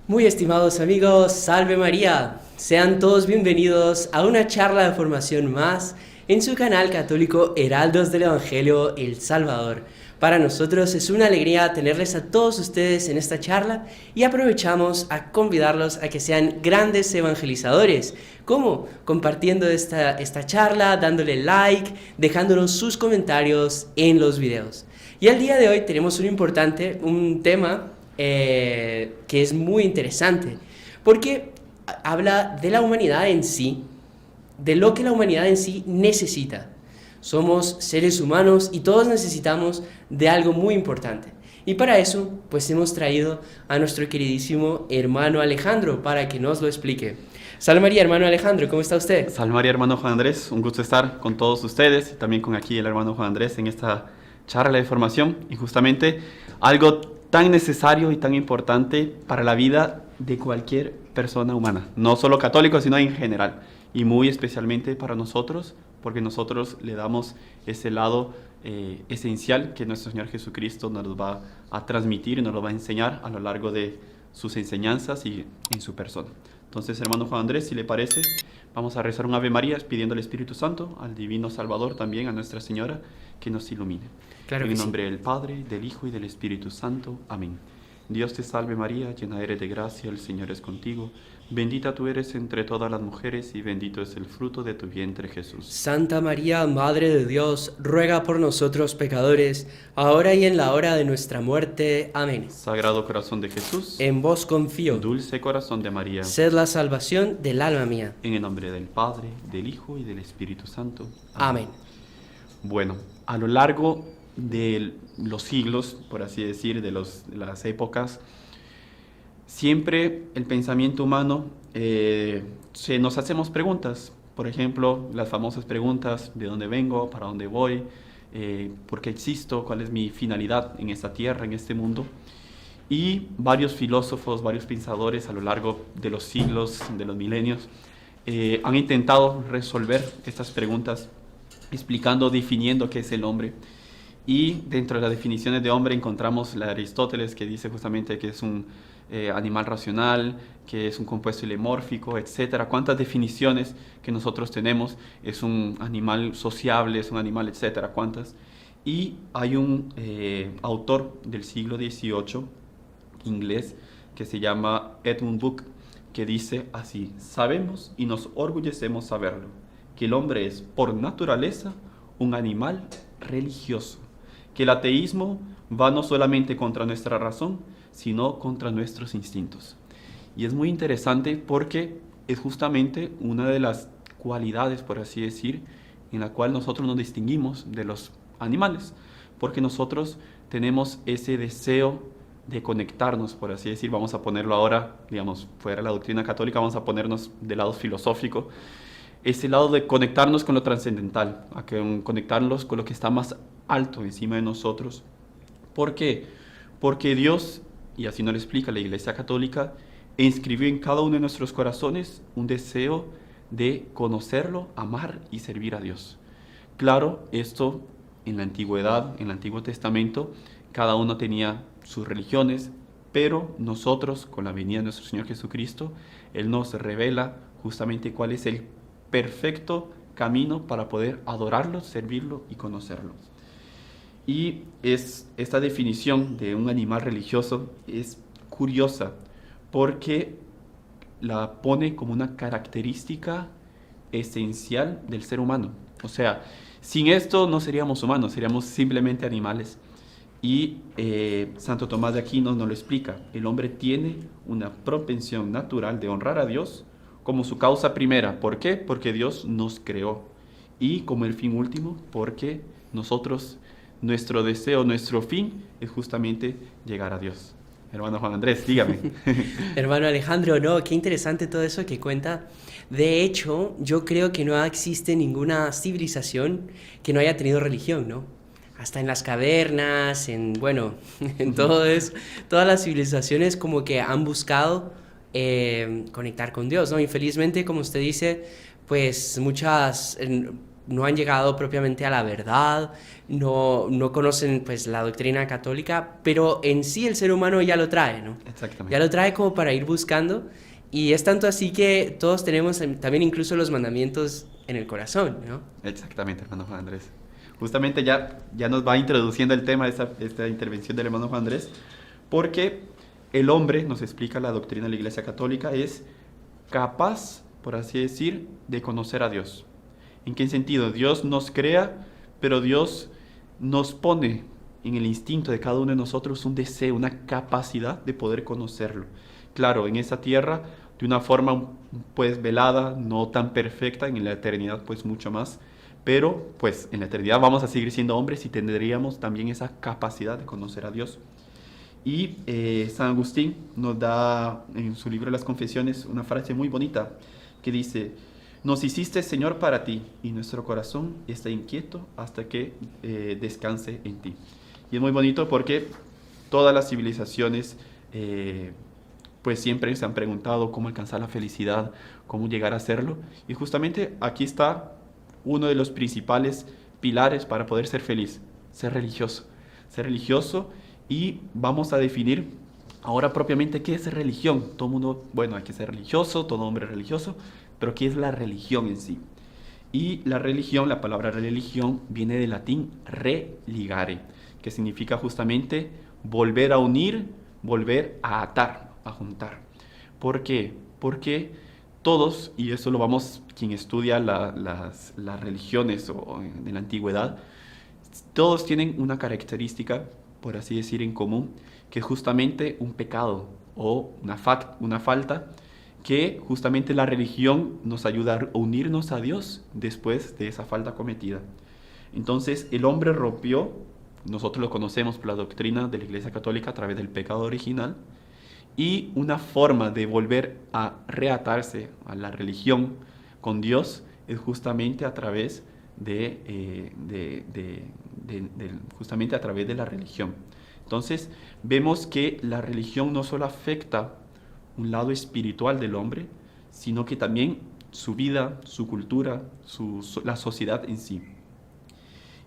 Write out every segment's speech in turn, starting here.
Muy estimados amigos, Salve María. Sean todos bienvenidos a una charla de formación más en su canal católico Heraldos del Evangelio El Salvador. Para nosotros es una alegría tenerles a todos ustedes en esta charla y aprovechamos a convidarlos a que sean grandes evangelizadores. ¿Cómo? Compartiendo esta charla, dándole like, dejándonos sus comentarios en los videos. Y el día de hoy tenemos un tema que es muy interesante, porque habla de la humanidad en sí, de lo que la humanidad en sí necesita. Somos seres humanos y todos necesitamos de algo muy importante. Y para eso, pues hemos traído a nuestro queridísimo hermano Alejandro para que nos lo explique. Salve María, hermano Alejandro, ¿cómo está usted? Salve María, hermano Juan Andrés, un gusto estar con todos ustedes y también con aquí el hermano Juan Andrés en esta charla de formación y justamente algo tan necesario y tan importante para la vida de cualquier persona humana, no solo católico, sino en general, y muy especialmente para nosotros, porque nosotros le damos ese lado esencial que nuestro Señor Jesucristo nos va a transmitir y nos lo va a enseñar a lo largo de sus enseñanzas y en su persona. Entonces, hermano Juan Andrés, si le parece, vamos a rezar un Ave María pidiendo al Espíritu Santo, al Divino Salvador también, a Nuestra Señora, que nos ilumine. Claro En que el sí. nombre del Padre, del Hijo y del Espíritu Santo. Amén. Dios te salve María, llena eres de gracia, el Señor es contigo. Bendita tú eres entre todas las mujeres y bendito es el fruto de tu vientre, Jesús. Santa María, Madre de Dios, ruega por nosotros pecadores, ahora y en la hora de nuestra muerte. Amén. Sagrado corazón de Jesús, En vos confío. dulce corazón de María, Sed la salvación del alma mía. en el nombre del Padre, del Hijo y del Espíritu Santo. Amén. Bueno, a lo largo de los siglos, por así decir, de las épocas, siempre el pensamiento humano nos hacemos preguntas. Por ejemplo, las famosas preguntas: ¿de dónde vengo? ¿Para dónde voy? ¿Por qué existo? ¿Cuál es mi finalidad en esta tierra, en este mundo? Y varios filósofos, varios pensadores a lo largo de los siglos, de los milenios, han intentado resolver estas preguntas explicando, definiendo qué es el hombre. Y dentro de las definiciones de hombre encontramos la de Aristóteles, que dice justamente que es un animal racional, que es un compuesto ilemórfico, etc. ¿Cuántas definiciones que nosotros tenemos? Es un animal sociable, es un animal, etc. ¿Cuántas? Y hay un autor del siglo XVIII, inglés, que se llama Edmund Burke, que dice así: sabemos y nos orgullecemos saberlo, que el hombre es por naturaleza un animal religioso, que el ateísmo va no solamente contra nuestra razón, sino contra nuestros instintos. Y es muy interesante porque es justamente una de las cualidades, por así decir, en la cual nosotros nos distinguimos de los animales, porque nosotros tenemos ese deseo de conectarnos, por así decir. Vamos a ponerlo ahora, digamos, fuera de la doctrina católica, vamos a ponernos del lado filosófico, ese lado de conectarnos con lo trascendental, conectarnos con lo que está más alto encima de nosotros. ¿Por qué? Porque Dios, y así nos lo explica la Iglesia Católica, inscribió en cada uno de nuestros corazones un deseo de conocerlo, amar y servir a Dios. Claro, esto en la antigüedad, en el Antiguo Testamento, cada uno tenía sus religiones, pero nosotros, con la venida de nuestro Señor Jesucristo, Él nos revela justamente cuál es el perfecto camino para poder adorarlo, servirlo y conocerlo. Y esta definición de un animal religioso es curiosa porque la pone como una característica esencial del ser humano. O sea, sin esto no seríamos humanos, seríamos simplemente animales. Y Santo Tomás de Aquino nos lo explica: el hombre tiene una propensión natural de honrar a Dios como su causa primera. ¿Por qué? Porque Dios nos creó. Y como el fin último, porque nuestro deseo, nuestro fin es justamente llegar a Dios. Hermano Juan Andrés, dígame. Hermano Alejandro, no, qué interesante todo eso que cuenta. De hecho, yo creo que no existe ninguna civilización que no haya tenido religión, ¿no? Hasta en las cavernas, en todo eso, todas las civilizaciones como que han buscado conectar con Dios, ¿no? Infelizmente, como usted dice, pues no han llegado propiamente a la verdad, no conocen pues la doctrina católica, pero en sí el ser humano ya lo trae, ¿no? Exactamente. Ya lo trae como para ir buscando, y es tanto así que todos tenemos también incluso los mandamientos en el corazón, ¿no? Exactamente, hermano Juan Andrés. Justamente ya nos va introduciendo el tema de esta intervención del hermano Juan Andrés, porque el hombre, nos explica la doctrina de la Iglesia Católica, es capaz, por así decir, de conocer a Dios. ¿En qué sentido? Dios nos crea, pero Dios nos pone en el instinto de cada uno de nosotros un deseo, una capacidad de poder conocerlo. Claro, en esta tierra, de una forma pues velada, no tan perfecta, en la eternidad pues mucho más, pero pues en la eternidad vamos a seguir siendo hombres y tendríamos también esa capacidad de conocer a Dios. Y San Agustín nos da en su libro Las Confesiones una frase muy bonita que dice: nos hiciste, Señor, para ti, y nuestro corazón está inquieto hasta que descanse en ti. Y es muy bonito porque todas las civilizaciones pues siempre se han preguntado cómo alcanzar la felicidad, cómo llegar a hacerlo. Y justamente aquí está uno de los principales pilares para poder ser feliz: ser religioso. Ser religioso. Y vamos a definir ahora propiamente qué es religión. Todo mundo, bueno, hay que ser religioso, todo hombre es religioso, pero ¿qué es la religión en sí? Y la religión, la palabra religión, viene del latín religare, que significa justamente volver a unir, volver a atar, a juntar. ¿Por qué? Porque todos, y eso lo vamos, quien estudia las religiones en la antigüedad, todos tienen una característica, por así decir, en común, que es justamente un pecado o una falta, que justamente la religión nos ayuda a unirnos a Dios después de esa falta cometida. Entonces el hombre rompió, nosotros lo conocemos por la doctrina de la Iglesia Católica a través del pecado original, y una forma de volver a reatarse a la religión con Dios es justamente a través justamente a través de la religión. Entonces vemos que la religión no solo afecta un lado espiritual del hombre, sino que también su vida, su cultura, la sociedad en sí.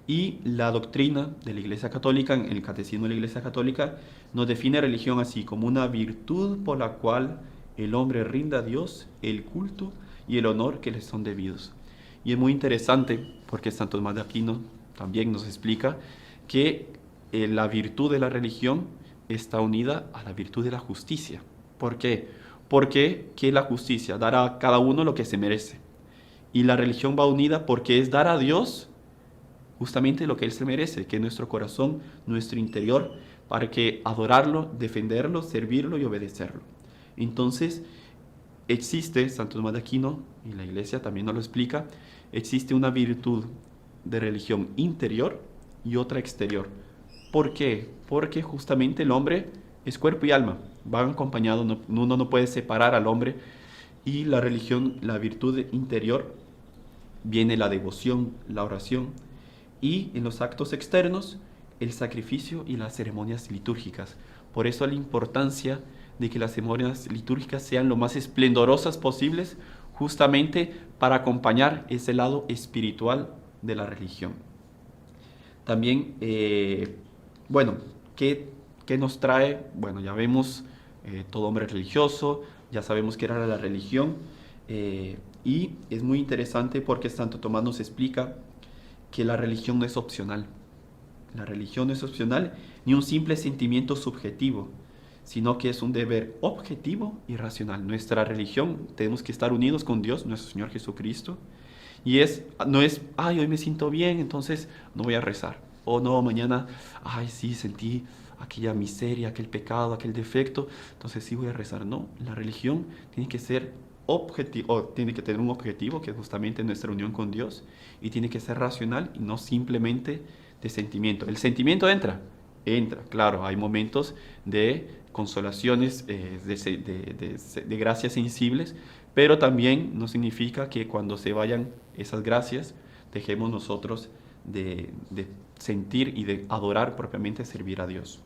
Y la doctrina de la Iglesia Católica, en el Catecismo de la Iglesia Católica, nos define religión así, como una virtud por la cual el hombre rinda a Dios el culto y el honor que le son debidos. Y es muy interesante porque Santo Tomás de Aquino también nos explica que la virtud de la religión está unida a la virtud de la justicia. ¿Por qué? Porque ¿qué es la justicia? Dar a cada uno lo que se merece. Y la religión va unida porque es dar a Dios justamente lo que Él se merece, que es nuestro corazón, nuestro interior, para que adorarlo, defenderlo, servirlo y obedecerlo. Entonces, existe, Santo Tomás de Aquino, y la Iglesia también nos lo explica, existe una virtud de religión interior y otra exterior. ¿Por qué? Porque justamente el hombre es cuerpo y alma, van acompañados, uno no puede separar al hombre, y la religión, la virtud interior, viene la devoción, la oración, y en los actos externos, el sacrificio y las ceremonias litúrgicas. Por eso la importancia de que las ceremonias litúrgicas sean lo más esplendorosas posibles, justamente para acompañar ese lado espiritual de la religión. También, bueno, ¿qué nos trae? Bueno, ya vemos todo hombre religioso, ya sabemos qué era la religión, y es muy interesante porque Santo Tomás nos explica que la religión no es opcional. La religión no es opcional ni un simple sentimiento subjetivo, sino que es un deber objetivo y racional. Nuestra religión, tenemos que estar unidos con Dios, nuestro Señor Jesucristo, y no es, ay, hoy me siento bien, entonces no voy a rezar. O no, mañana, ay, sí, sentí aquella miseria, aquel pecado, aquel defecto, entonces sí voy a rezar. No, la religión tiene que ser tiene que tener un objetivo, que es justamente nuestra unión con Dios, y tiene que ser racional y no simplemente de sentimiento. El sentimiento entra, claro, hay momentos de consolaciones, de gracias sensibles, pero también no significa que cuando se vayan esas gracias dejemos nosotros de sentir y de adorar propiamente, servir a Dios.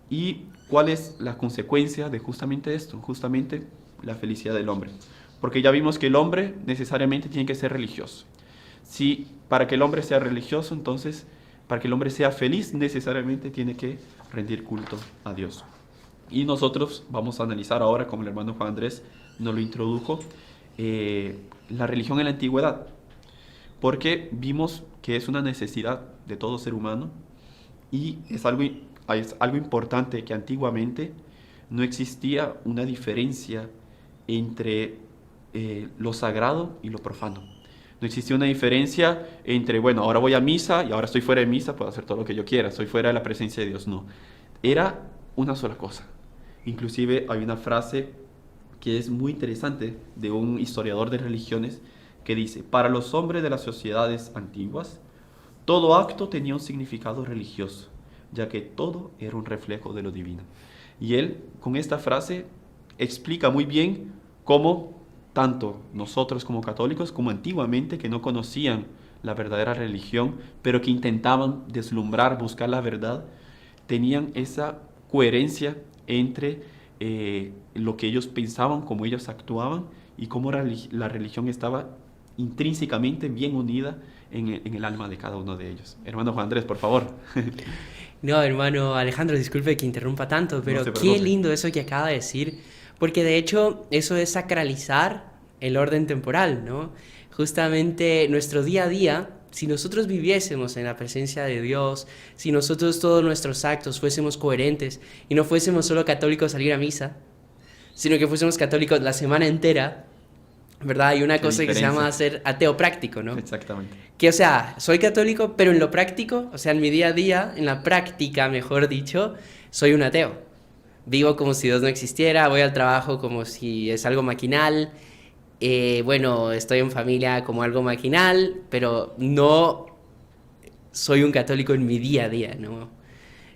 ¿Y cuál es la consecuencia de justamente esto? Justamente la felicidad del hombre. Porque ya vimos que el hombre necesariamente tiene que ser religioso. Si para que el hombre sea religioso, entonces, para que el hombre sea feliz, necesariamente tiene que rendir culto a Dios. Y nosotros vamos a analizar ahora, como el hermano Juan Andrés nos lo introdujo, la religión en la antigüedad, porque vimos que es una necesidad de todo ser humano y es algo importante, que antiguamente no existía una diferencia entre lo sagrado y lo profano. No existía una diferencia entre, bueno, ahora voy a misa y ahora estoy fuera de misa, puedo hacer todo lo que yo quiera, estoy fuera de la presencia de Dios. No, era una sola cosa. Inclusive hay una frase que es muy interesante de un historiador de religiones que dice: para los hombres de las sociedades antiguas, todo acto tenía un significado religioso, ya que todo era un reflejo de lo divino. Y él, con esta frase, explica muy bien cómo tanto nosotros como católicos, como antiguamente, que no conocían la verdadera religión, pero que intentaban deslumbrar, buscar la verdad, tenían esa coherencia entre lo que ellos pensaban, cómo ellos actuaban y cómo la religión estaba intrínsecamente bien unida en el alma de cada uno de ellos. Hermano Juan Andrés, por favor. No, hermano Alejandro, disculpe que interrumpa tanto, pero No se qué preocupe. lindo eso que acaba de decir, porque de hecho eso es sacralizar el orden temporal, ¿no? Justamente nuestro día a día, si nosotros viviésemos en la presencia de Dios, si nosotros todos nuestros actos fuésemos coherentes y no fuésemos solo católicos a salir a misa, sino que fuésemos católicos la semana entera, ¿verdad? Hay una Qué cosa que se diferencia. llama ser ateo práctico, ¿no? Exactamente. Que, o sea, soy católico, pero en lo práctico, o sea, en mi día a día, en la práctica, mejor dicho, soy un ateo. Vivo como si Dios no existiera, voy al trabajo como si es algo maquinal, bueno, estoy en familia como algo maquinal, pero no soy un católico en mi día a día, ¿no?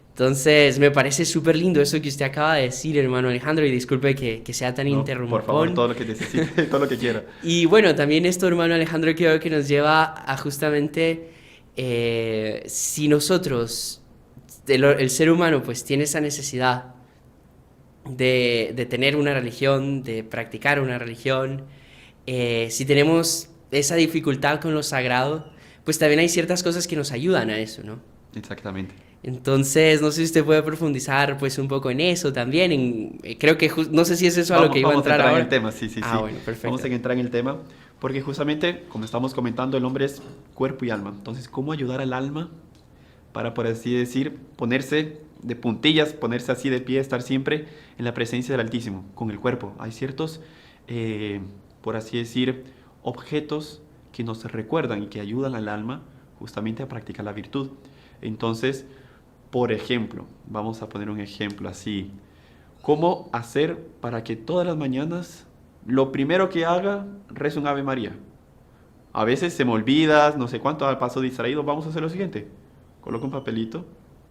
Entonces, me parece súper lindo eso que usted acaba de decir, hermano Alejandro, y disculpe que sea tan No, por favor, interrumpón. todo lo que necesite, todo lo que quiera. Y bueno, también esto, hermano Alejandro, creo que nos lleva a justamente, si nosotros, el ser humano, pues tiene esa necesidad de tener una religión, de practicar una religión, si tenemos esa dificultad con lo sagrado, pues también hay ciertas cosas que nos ayudan a eso, ¿no? Exactamente. Entonces, no sé si usted puede profundizar pues un poco en eso también, creo que, no sé si es eso a lo que iba a Vamos a entrar entrar en ahora. el tema, sí, sí, Ah, sí. bueno, Vamos perfecto. a entrar en el tema, porque justamente, como estamos comentando, el hombre es cuerpo y alma. Entonces, ¿cómo ayudar al alma para, por así decir, ponerse de puntillas, ponerse así de pie, estar siempre en la presencia del Altísimo, con el cuerpo? Hay ciertos, por así decir, objetos que nos recuerdan y que ayudan al alma justamente a practicar la virtud. Entonces, por ejemplo, vamos a poner un ejemplo así. ¿Cómo hacer para que todas las mañanas lo primero que haga rece un Ave María? A veces se me olvida, no sé cuánto, paso distraído. Vamos a hacer lo siguiente. Coloca un papelito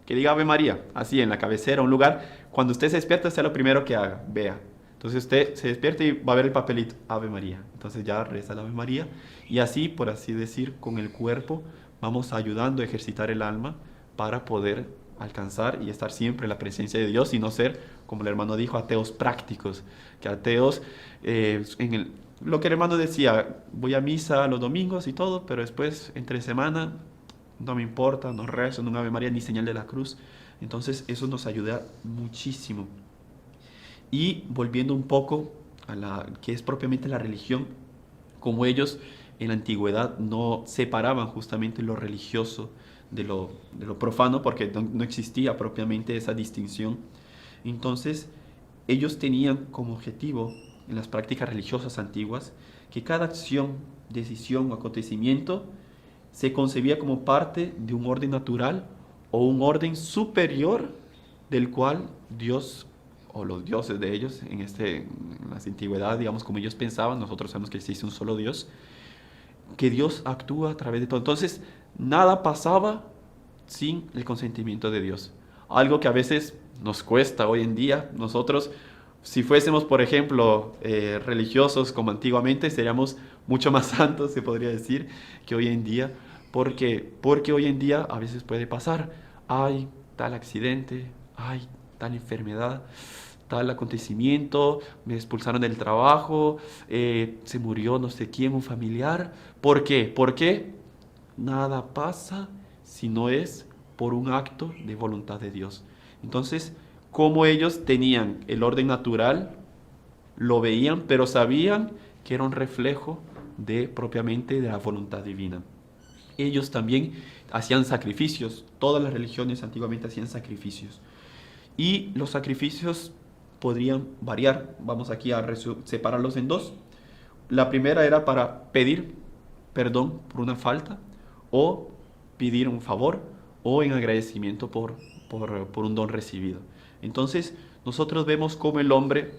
que diga Ave María, así en la cabecera, un lugar. Cuando usted se despierta, sea lo primero que haga, vea. Entonces usted se despierta y va a ver el papelito, Ave María. Entonces ya reza la Ave María. Y así, por así decir, con el cuerpo vamos ayudando a ejercitar el alma para poder alcanzar y estar siempre en la presencia de Dios y no ser, como el hermano dijo, ateos prácticos. Que ateos, lo que el hermano decía, voy a misa los domingos y todo, pero después, entre semana, no me importa, no rezo, no Ave María, ni señal de la cruz. Entonces eso nos ayuda muchísimo. Y volviendo un poco a la que es propiamente la religión, como ellos en la antigüedad no separaban justamente lo religioso de lo profano, porque no existía propiamente esa distinción. Entonces, ellos tenían como objetivo en las prácticas religiosas antiguas que cada acción, decisión o acontecimiento se concebía como parte de un orden natural o un orden superior del cual Dios o los dioses de ellos, en las antigüedades, digamos, como ellos pensaban, nosotros sabemos que existe un solo Dios, que Dios actúa a través de todo. Entonces, nada pasaba sin el consentimiento de Dios. Algo que a veces nos cuesta hoy en día. Nosotros, si fuésemos, por ejemplo, religiosos como antiguamente, seríamos mucho más santos, se podría decir, que hoy en día. Porque hoy en día a veces puede pasar, hay tal accidente, hay tal enfermedad, tal acontecimiento, me expulsaron del trabajo, se murió no sé quién, un familiar. ¿Por qué? ¿Por qué? nada pasa si no es por un acto de voluntad de Dios. Entonces, como ellos tenían el orden natural, lo veían, pero sabían que era un reflejo propiamente de la voluntad divina. Ellos también hacían sacrificios, todas las religiones antiguamente hacían sacrificios. Y los sacrificios podrían variar. Vamos aquí a separarlos en dos. La primera era para pedir perdón por una falta, o pedir un favor, o en agradecimiento por un don recibido. Entonces, nosotros vemos cómo el hombre,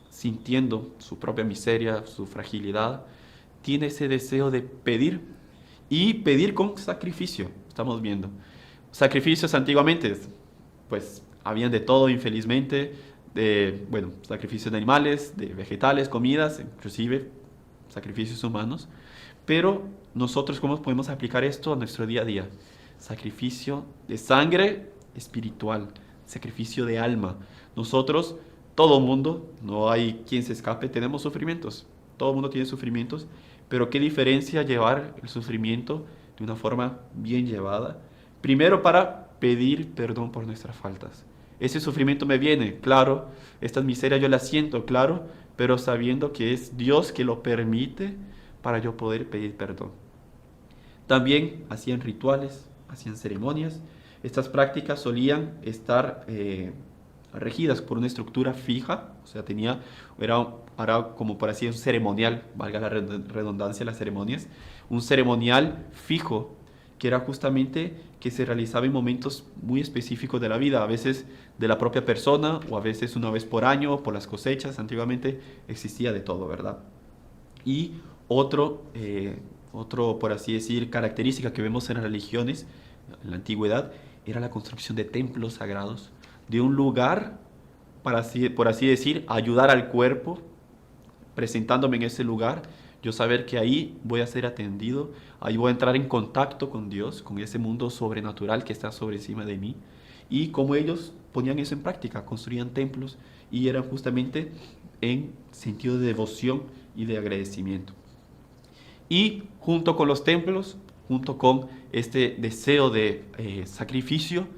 sintiendo su propia miseria, su fragilidad, tiene ese deseo de pedir, y pedir con sacrificio. Estamos viendo sacrificios antiguamente, pues habían de todo, infelizmente, sacrificios de animales, de vegetales, comidas, inclusive sacrificios humanos. Pero nosotros, ¿cómo podemos aplicar esto a nuestro día a día? Sacrificio de sangre espiritual, sacrificio de alma. Nosotros, todo mundo, no hay quien se escape, tenemos sufrimientos. Todo el mundo tiene sufrimientos, pero qué diferencia llevar el sufrimiento de una forma bien llevada. Primero, para pedir perdón por nuestras faltas. Ese sufrimiento me viene, claro, estas miserias yo las siento, claro, pero sabiendo que es Dios que lo permite para yo poder pedir perdón. También hacían rituales, hacían ceremonias. Estas prácticas solían estar regidas por una estructura fija, o sea, era como por así un ceremonial, valga la redundancia de las ceremonias, un ceremonial fijo, que era justamente que se realizaba en momentos muy específicos de la vida, a veces de la propia persona, o a veces una vez por año, por las cosechas. Antiguamente existía de todo, ¿verdad? Y otro, por así decir, característica que vemos en las religiones en la antigüedad, era la construcción de templos sagrados, de un lugar, por así decir, ayudar al cuerpo, presentándome en ese lugar, yo saber que ahí voy a ser atendido, ahí voy a entrar en contacto con Dios, con ese mundo sobrenatural que está sobre encima de mí. Y como ellos ponían eso en práctica, construían templos, y eran justamente en sentido de devoción y de agradecimiento. Y junto con los templos, junto con este deseo de sacrificio,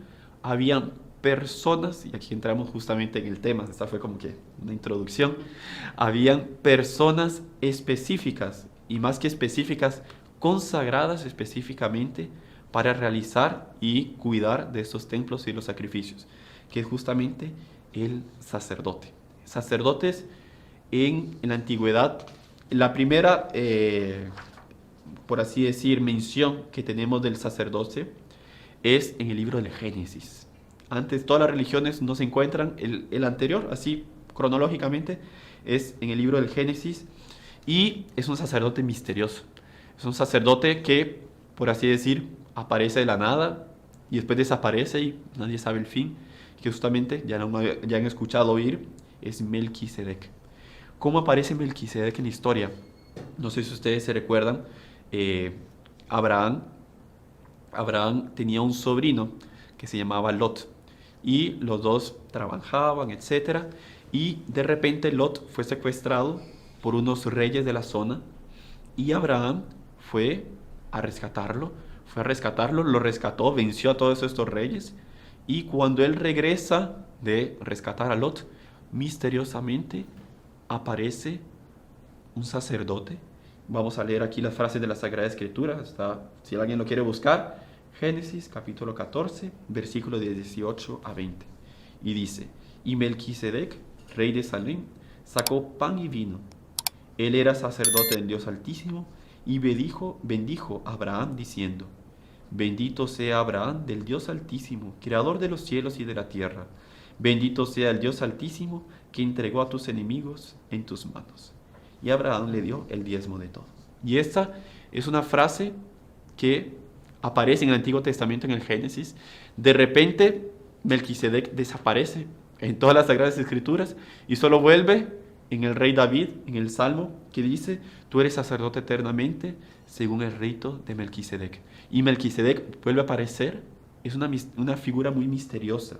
habían personas, y aquí entramos justamente en el tema, esta fue como que una introducción, habían personas específicas, y más que específicas, consagradas específicamente para realizar y cuidar de estos templos y los sacrificios, que es justamente el sacerdote. Sacerdotes en la antigüedad, la primera, por así decir, mención que tenemos del sacerdote es en el libro del Génesis. Antes todas las religiones no se encuentran, el anterior, así cronológicamente, es en el libro del Génesis, y es un sacerdote misterioso. Es un sacerdote que, por así decir, aparece de la nada y después desaparece y nadie sabe el fin, que justamente ya han escuchado oír, es Melquisedec. ¿Cómo aparece Melquisedec en la historia? No sé si ustedes se recuerdan, Abraham tenía un sobrino que se llamaba Lot, y los dos trabajaban, etc. Y de repente Lot fue secuestrado por unos reyes de la zona, y Abraham fue a rescatarlo, lo rescató, venció a todos estos reyes, y cuando él regresa de rescatar a Lot, misteriosamente aparece un sacerdote. Vamos a leer aquí las frases de la Sagrada Escritura, si alguien lo quiere buscar, Génesis capítulo 14, versículos de 18 a 20. Y dice: y Melquisedec, rey de Salem, sacó pan y vino. Él era sacerdote del Dios Altísimo, y bendijo a Abraham diciendo: bendito sea Abraham del Dios Altísimo, creador de los cielos y de la tierra. Bendito sea el Dios Altísimo, que entregó a tus enemigos en tus manos. Y Abraham le dio el diezmo de todo. Y esta es una frase que aparece en el Antiguo Testamento, en el Génesis. De repente Melquisedec desaparece en todas las Sagradas Escrituras y solo vuelve en el rey David, en el Salmo, que dice: tú eres sacerdote eternamente según el rito de Melquisedec. Y Melquisedec vuelve a aparecer, es una figura muy misteriosa.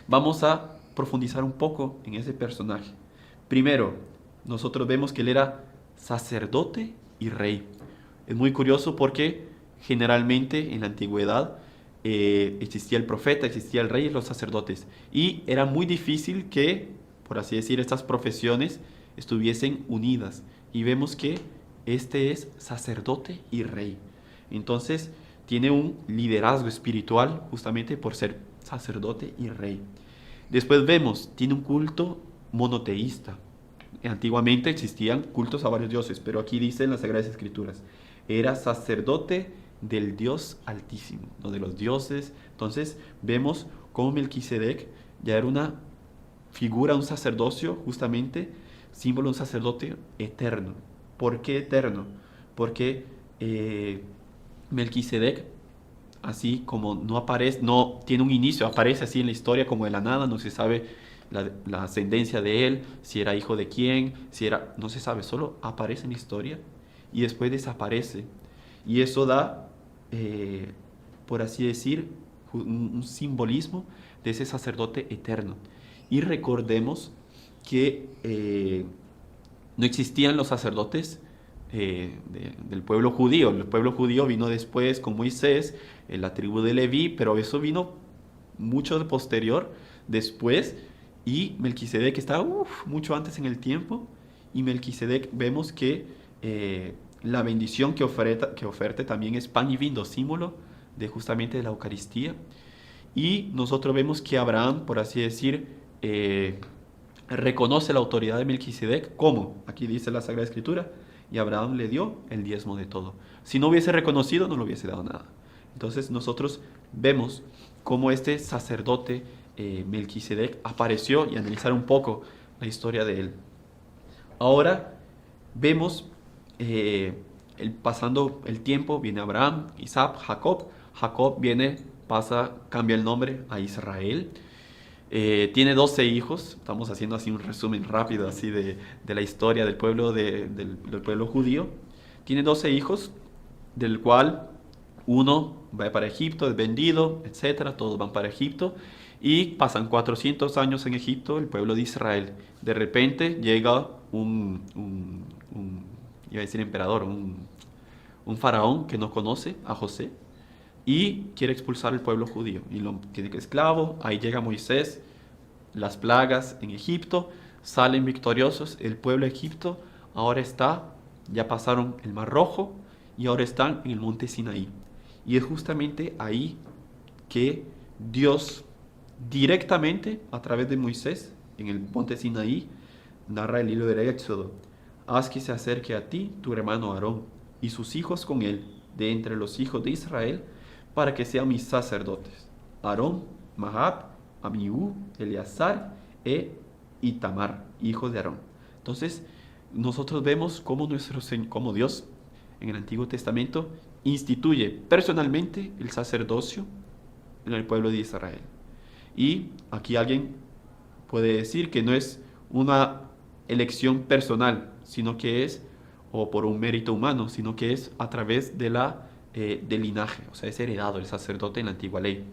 Vamos a profundizar un poco en ese personaje. Primero, nosotros vemos que él era sacerdote y rey. Es muy curioso porque generalmente en la antigüedad existía el profeta, existía el rey y los sacerdotes. Y era muy difícil que, por así decir, estas profesiones estuviesen unidas. Y vemos que este es sacerdote y rey. Entonces tiene un liderazgo espiritual justamente por ser sacerdote y rey. Después vemos, tiene un culto monoteísta. Antiguamente existían cultos a varios dioses, pero aquí dice en las Sagradas Escrituras, era sacerdote del Dios Altísimo, no de los dioses. Entonces vemos cómo Melquisedec ya era una figura, un sacerdocio, justamente símbolo de un sacerdote eterno. ¿Por qué eterno? Porque Melquisedec, así como no aparece, no tiene un inicio, aparece así en la historia como de la nada, no se sabe la ascendencia de él, si era hijo de quién, no se sabe, solo aparece en la historia y después desaparece. Y eso da, por así decir, un simbolismo de ese sacerdote eterno. Y recordemos que no existían los sacerdotes del pueblo judío. El pueblo judío vino después con Moisés, la tribu de Leví, pero eso vino mucho posterior, después, y Melquisedec estaba mucho antes en el tiempo, y Melquisedec vemos que la bendición que oferte también es pan y vino, símbolo de justamente de la Eucaristía. Y nosotros vemos que Abraham, por así decir, reconoce la autoridad de Melquisedec. ¿Cómo? Aquí dice la Sagrada Escritura, y Abraham le dio el diezmo de todo. Si no hubiese reconocido, no le hubiese dado nada. Entonces nosotros vemos cómo este sacerdote Melquisedec apareció y analizar un poco la historia de él. Ahora vemos, pasando el tiempo, viene Abraham, Isaac, Jacob. Jacob cambia el nombre a Israel. Tiene 12 hijos. Estamos haciendo así un resumen rápido así de la historia del pueblo, del pueblo judío. Tiene 12 hijos, del cual uno va para Egipto, es vendido, etc. Todos van para Egipto. Y pasan 400 años en Egipto, el pueblo de Israel. De repente llega iba a decir emperador, un faraón que no conoce a José y quiere expulsar al pueblo judío y lo tiene que esclavo. Ahí llega Moisés, las plagas en Egipto, salen victoriosos. El pueblo de Egipto ahora ya pasaron el Mar Rojo y ahora están en el monte Sinaí. Y es justamente ahí que Dios directamente a través de Moisés en el monte Sinaí narra el libro del Éxodo. Haz que se acerque a ti tu hermano Aarón y sus hijos con él de entre los hijos de Israel, para que sean mis sacerdotes. Aarón, Mahab, Amiú, Eleazar e Itamar, hijos de Aarón. Entonces, nosotros vemos cómo Dios en el Antiguo Testamento instituye personalmente el sacerdocio en el pueblo de Israel. Y aquí alguien puede decir que no es una elección personal, sino que es, o por un mérito humano, sino que es a través del linaje, o sea, es heredado el sacerdote en la antigua ley.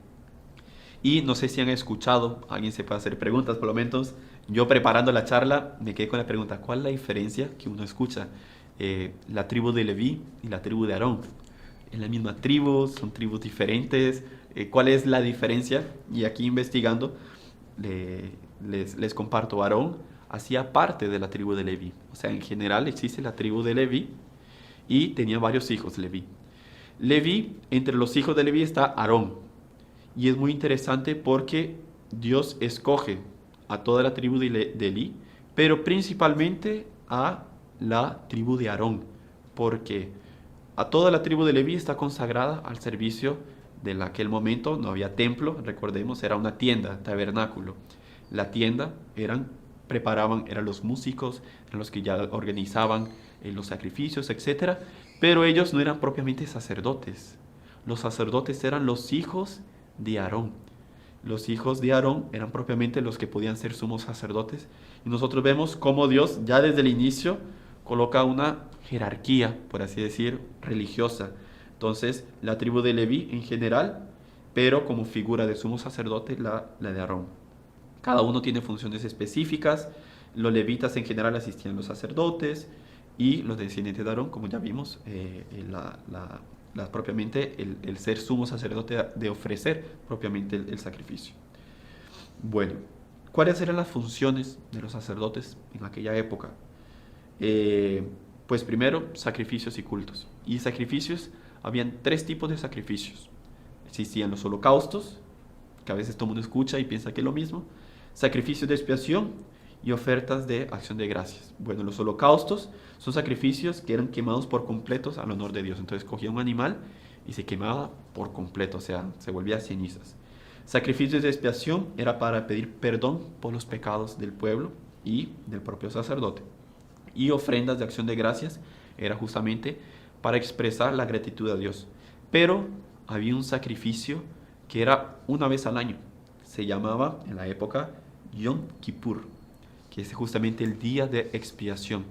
Y no sé si han escuchado, alguien se puede hacer preguntas, por lo menos yo preparando la charla me quedé con la pregunta, ¿cuál es la diferencia que uno escucha? La tribu de Leví y la tribu de Aarón. ¿Es la misma tribu? ¿Son tribus diferentes? ¿Cuál es la diferencia? Y aquí investigando les comparto, Aarón hacía parte de la tribu de Leví. O sea, en general existe la tribu de Leví y tenía varios hijos Leví. Entre los hijos de Leví está Aarón. Y es muy interesante porque Dios escoge a toda la tribu de Leví, pero principalmente a la tribu de Aarón, porque a toda la tribu de Leví está consagrada al servicio de aquel momento. No había templo, recordemos, era una tienda, tabernáculo. La tienda eran los músicos, eran los que ya organizaban los sacrificios, etc. Pero ellos no eran propiamente sacerdotes. Los sacerdotes eran los hijos de Aarón. Los hijos de Aarón eran propiamente los que podían ser sumos sacerdotes. Y nosotros vemos cómo Dios ya desde el inicio coloca una jerarquía, por así decir, religiosa. Entonces, la tribu de Leví en general, pero como figura de sumo sacerdote, la de Aarón. Cada uno tiene funciones específicas. Los levitas en general asistían a los sacerdotes y los descendientes de Aarón, como ya vimos, propiamente el ser sumo sacerdote, de ofrecer propiamente el sacrificio. Bueno, ¿cuáles eran las funciones de los sacerdotes en aquella época? Pues primero, sacrificios y cultos. Y sacrificios, habían 3 tipos de sacrificios. Existían los holocaustos, que a veces todo el mundo escucha y piensa que es lo mismo, sacrificios de expiación y ofertas de acción de gracias. Bueno, los holocaustos son sacrificios que eran quemados por completos al honor de Dios. Entonces cogía un animal y se quemaba por completo, o sea, se volvía cenizas. Sacrificios de expiación era para pedir perdón por los pecados del pueblo y del propio sacerdote. Y ofrendas de acción de gracias era justamente para expresar la gratitud a Dios. Pero había un sacrificio que era una vez al año. Se llamaba en la época Yom Kippur, que es justamente el día de expiación,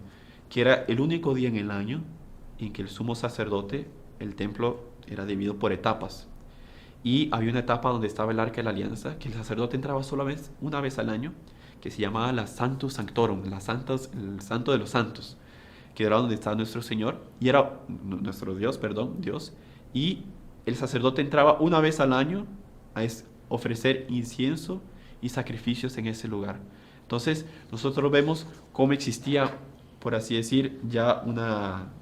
que era el único día en el año en que el sumo sacerdote, el templo era dividido por etapas. Y había una etapa donde estaba el Arca de la Alianza, que el sacerdote entraba una vez al año, que se llamaba la Sanctus Sanctorum, el Santo de los Santos, que era donde estaba nuestro Señor, y era nuestro Dios, Dios, y el sacerdote entraba una vez al año a ofrecer incienso y sacrificios en ese lugar. Entonces, nosotros vemos cómo existía, por así decir, ya una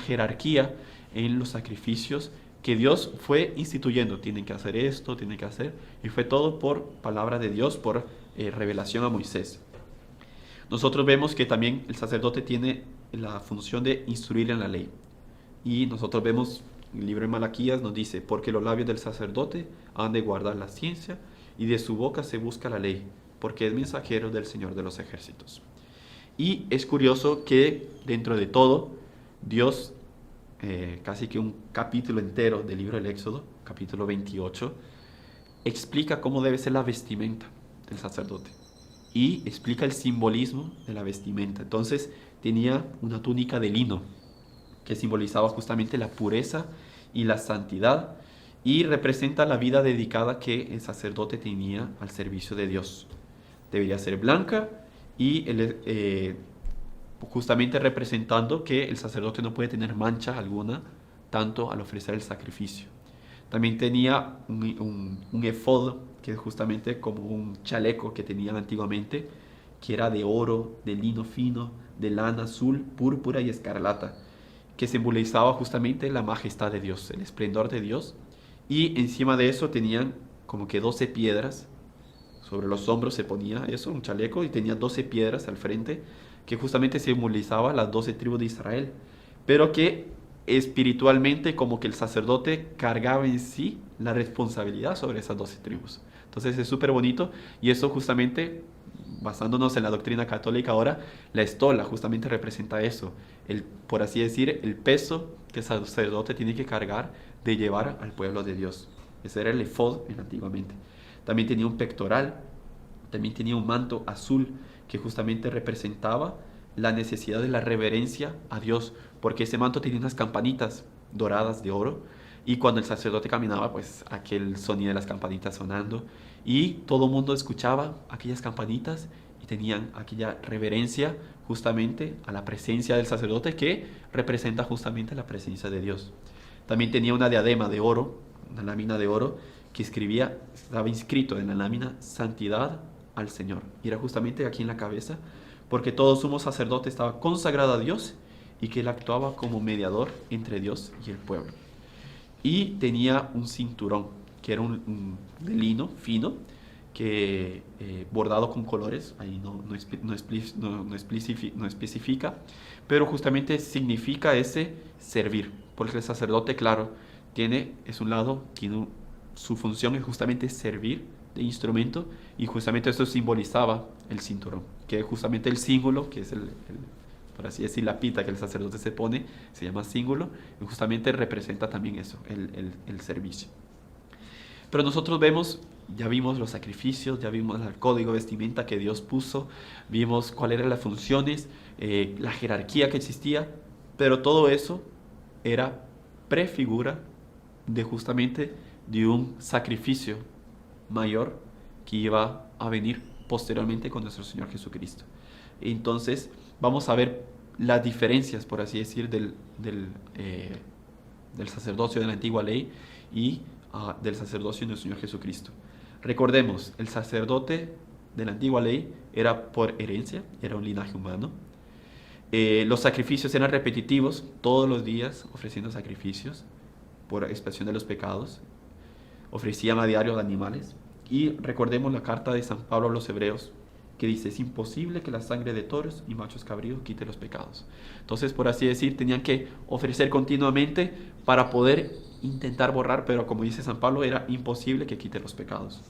jerarquía en los sacrificios que Dios fue instituyendo. Tienen que hacer esto, tienen que hacer, y fue todo por palabra de Dios, por revelación a Moisés. Nosotros vemos que también el sacerdote tiene la función de instruir en la ley. Y nosotros vemos, el libro de Malaquías nos dice, porque los labios del sacerdote han de guardar la ciencia, y de su boca se busca la ley, porque es mensajero del Señor de los ejércitos. Y es curioso que dentro de todo, Dios, casi que un capítulo entero del libro del Éxodo, capítulo 28, explica cómo debe ser la vestimenta del sacerdote. Y explica el simbolismo de la vestimenta. Entonces tenía una túnica de lino, que simbolizaba justamente la pureza y la santidad, y representa la vida dedicada que el sacerdote tenía al servicio de Dios. Debería ser blanca y justamente representando que el sacerdote no puede tener mancha alguna, tanto al ofrecer el sacrificio. También tenía un efod, que es justamente como un chaleco que tenían antiguamente, que era de oro, de lino fino, de lana azul, púrpura y escarlata, que simbolizaba justamente la majestad de Dios, el esplendor de Dios. Y encima de eso tenían como que 12 piedras, sobre los hombros se ponía eso, un chaleco, y tenía 12 piedras al frente, que justamente simbolizaba las 12 tribus de Israel, pero que espiritualmente como que el sacerdote cargaba en sí la responsabilidad sobre esas 12 tribus. Entonces es súper bonito, y eso justamente, basándonos en la doctrina católica ahora, la estola justamente representa eso, por así decir, el peso que el sacerdote tiene que cargar de llevar al pueblo de Dios. Ese era el efod antiguamente. También tenía un pectoral, también tenía un manto azul que justamente representaba la necesidad de la reverencia a Dios, porque ese manto tenía unas campanitas doradas de oro, y cuando el sacerdote caminaba, pues aquel sonido de las campanitas sonando, y todo el mundo escuchaba aquellas campanitas y tenían aquella reverencia justamente a la presencia del sacerdote, que representa justamente la presencia de Dios. También tenía una diadema de oro, una lámina de oro, que estaba inscrito en la lámina santidad al Señor. Y era justamente aquí en la cabeza, porque todo sumo sacerdote estaba consagrado a Dios y que él actuaba como mediador entre Dios y el pueblo. Y tenía un cinturón, que era de lino fino, que bordado con colores, ahí no especifica, pero justamente significa ese servir, porque el sacerdote, claro, su función es justamente servir de instrumento, y justamente eso simbolizaba el cinturón, que es justamente el símbolo, que es por así decir, la pita que el sacerdote se pone, se llama símbolo, y justamente representa también eso, el servicio. Pero nosotros ya vimos los sacrificios, ya vimos el código de vestimenta que Dios puso, vimos cuáles eran las funciones, la jerarquía que existía, pero todo eso era prefigura justamente de un sacrificio mayor que iba a venir posteriormente con nuestro Señor Jesucristo. Entonces vamos a ver las diferencias, por así decir, del sacerdocio de la antigua ley y del sacerdocio de nuestro Señor Jesucristo. Recordemos, el sacerdote de la antigua ley era por herencia, era un linaje humano. Los sacrificios eran repetitivos, todos los días ofreciendo sacrificios por expiación de los pecados. Ofrecían a diario animales. Y recordemos la carta de San Pablo a los Hebreos, que dice, es imposible que la sangre de toros y machos cabríos quite los pecados. Entonces, por así decir, tenían que ofrecer continuamente para poder intentar borrar, pero como dice San Pablo, era imposible que quite los pecados.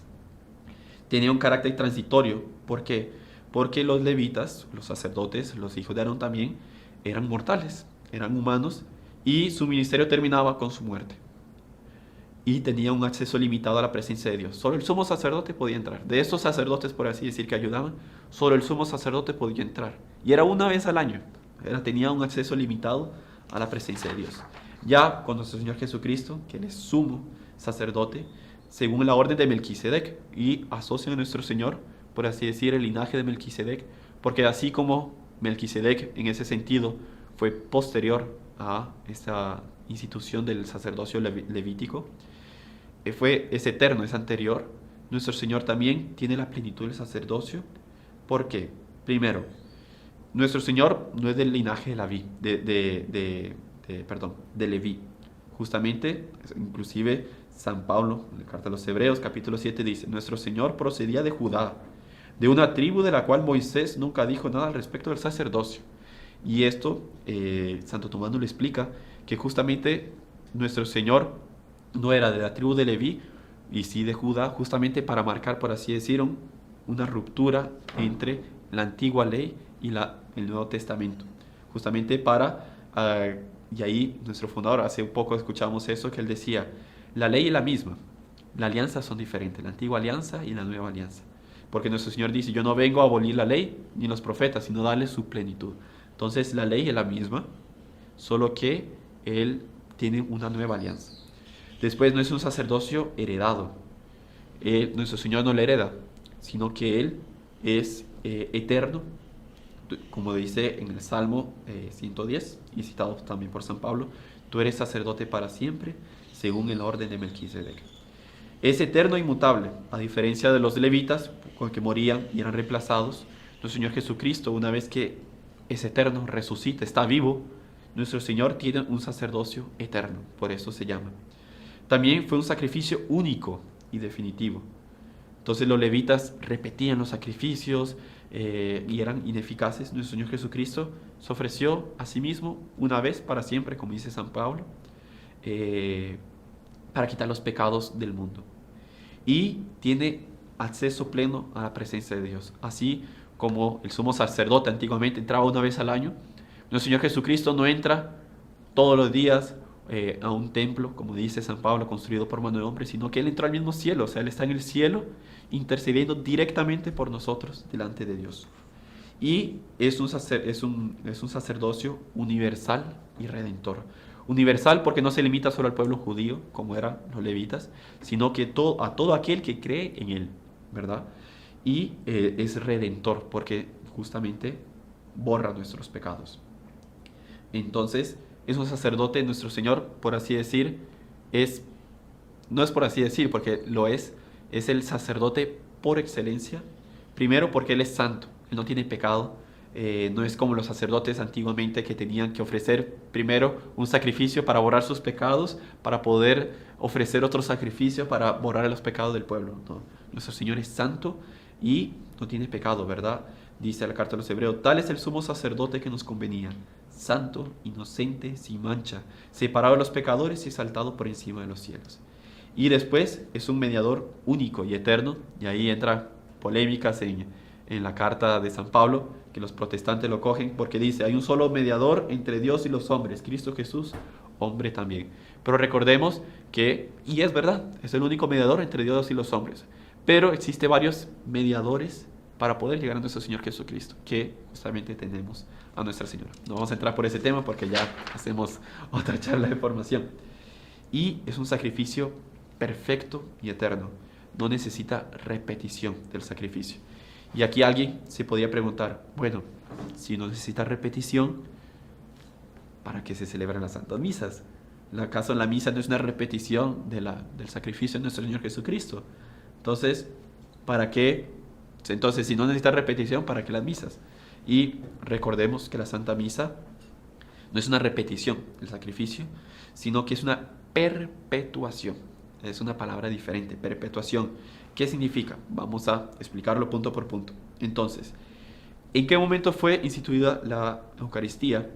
Tenía un carácter transitorio. ¿Por qué? Porque los levitas, los sacerdotes, los hijos de Aarón también, eran mortales, eran humanos, y su ministerio terminaba con su muerte. Y tenía un acceso limitado a la presencia de Dios. Solo el sumo sacerdote podía entrar. De estos sacerdotes, por así decir, que ayudaban, solo el sumo sacerdote podía entrar. Y era una vez al año. Tenía un acceso limitado a la presencia de Dios. Ya con nuestro Señor Jesucristo, que Él es sumo sacerdote, según la orden de Melquisedec, y asocia a nuestro Señor, por así decir, el linaje de Melquisedec, porque así como Melquisedec en ese sentido fue posterior a esta institución del sacerdocio levítico, es eterno, es anterior. Nuestro Señor también tiene la plenitud del sacerdocio. ¿Por qué? Primero, nuestro Señor no es del linaje de Leví. Justamente, inclusive San Pablo, en la carta a los Hebreos, capítulo 7, dice, nuestro Señor procedía de Judá, de una tribu de la cual Moisés nunca dijo nada al respecto del sacerdocio. Y esto, Santo Tomás nos lo explica, que justamente nuestro Señor no era de la tribu de Leví, y sí de Judá, justamente para marcar, por así decirlo, una ruptura entre la antigua ley y el Nuevo Testamento. Justamente y ahí nuestro fundador, hace un poco escuchamos eso, que él decía, la ley es la misma, las alianzas son diferentes, la antigua alianza y la nueva alianza. Porque nuestro Señor dice, yo no vengo a abolir la ley ni los profetas, sino darles su plenitud. Entonces la ley es la misma, solo que Él tiene una nueva alianza. Después no es un sacerdocio heredado. Nuestro Señor no le hereda, sino que Él es eterno, como dice en el Salmo 110, y citado también por San Pablo, tú eres sacerdote para siempre, según el orden de Melquisedec. Es eterno e inmutable, a diferencia de los levitas, con que morían y eran reemplazados. Nuestro Señor Jesucristo, una vez que es eterno, resucita, está vivo, nuestro Señor tiene un sacerdocio eterno, por eso se llama. También fue un sacrificio único y definitivo. Entonces los levitas repetían los sacrificios y eran ineficaces. Nuestro Señor Jesucristo se ofreció a sí mismo una vez para siempre, como dice San Pablo, para quitar los pecados del mundo. Y tiene acceso pleno a la presencia de Dios. Así como el sumo sacerdote antiguamente entraba una vez al año, nuestro Señor Jesucristo no entra todos los días a un templo, como dice San Pablo, construido por mano de hombre, sino que Él entró al mismo cielo. O sea, Él está en el cielo intercediendo directamente por nosotros delante de Dios. Y es un sacerdocio universal y redentor. Universal porque no se limita solo al pueblo judío, como eran los levitas, sino que a todo aquel que cree en Él, ¿verdad? Y es redentor porque justamente borra nuestros pecados. Entonces, es un sacerdote, nuestro Señor, por así decir, no es por así decir, porque lo es el sacerdote por excelencia. Primero porque Él es santo, Él no tiene pecado. No es como los sacerdotes antiguamente que tenían que ofrecer primero un sacrificio para borrar sus pecados, para poder ofrecer otro sacrificio para borrar los pecados del pueblo. No. Nuestro Señor es santo y no tiene pecado, ¿verdad? Dice la carta a los Hebreos, tal es el sumo sacerdote que nos convenía, santo, inocente, sin mancha, separado de los pecadores y exaltado por encima de los cielos. Y después es un mediador único y eterno, y ahí entra polémicas en la carta de San Pablo, que los protestantes lo cogen porque dice, hay un solo mediador entre Dios y los hombres, Cristo Jesús, hombre también. Pero recordemos que, y es verdad, es el único mediador entre Dios y los hombres, pero existe varios mediadores para poder llegar a nuestro Señor Jesucristo, que justamente tenemos a Nuestra Señora. No vamos a entrar por ese tema porque ya hacemos otra charla de formación. Y es un sacrificio perfecto y eterno. No necesita repetición del sacrificio. Y aquí alguien se podía preguntar, bueno, si no necesita repetición, para qué se celebran las santas misas. ¿Acaso la misa no es una repetición del sacrificio de nuestro Señor Jesucristo? Entonces, ¿para qué? Entonces, si no necesita repetición, ¿para qué las misas? Y recordemos que la Santa Misa no es una repetición del sacrificio, sino que es una perpetuación. Es una palabra diferente, perpetuación. ¿Qué significa? Vamos a explicarlo punto por punto. Entonces, ¿en qué momento fue instituida la Eucaristía?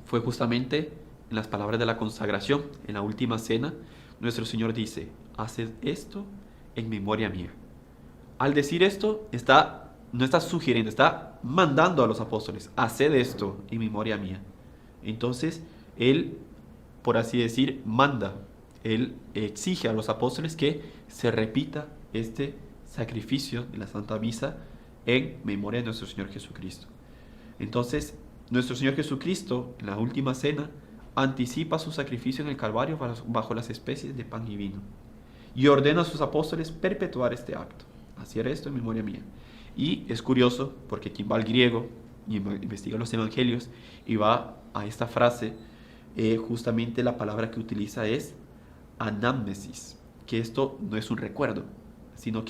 Fue justamente en las palabras de la consagración, en la última cena. Nuestro Señor dice: haced esto en memoria mía. Al decir esto, no está sugiriendo, está mandando a los apóstoles: haced esto en memoria mía. Entonces, Él, por así decir, manda, Él exige a los apóstoles que se repita este sacrificio de la Santa Misa en memoria de nuestro Señor Jesucristo. Entonces, nuestro Señor Jesucristo, en la última cena, anticipa su sacrificio en el Calvario bajo las especies de pan y vino, y ordena a sus apóstoles perpetuar este acto. Hacer esto en memoria mía. Y es curioso, porque quien va al griego y investiga los evangelios y va a esta frase, justamente la palabra que utiliza es anamnesis, que esto no es un recuerdo, sino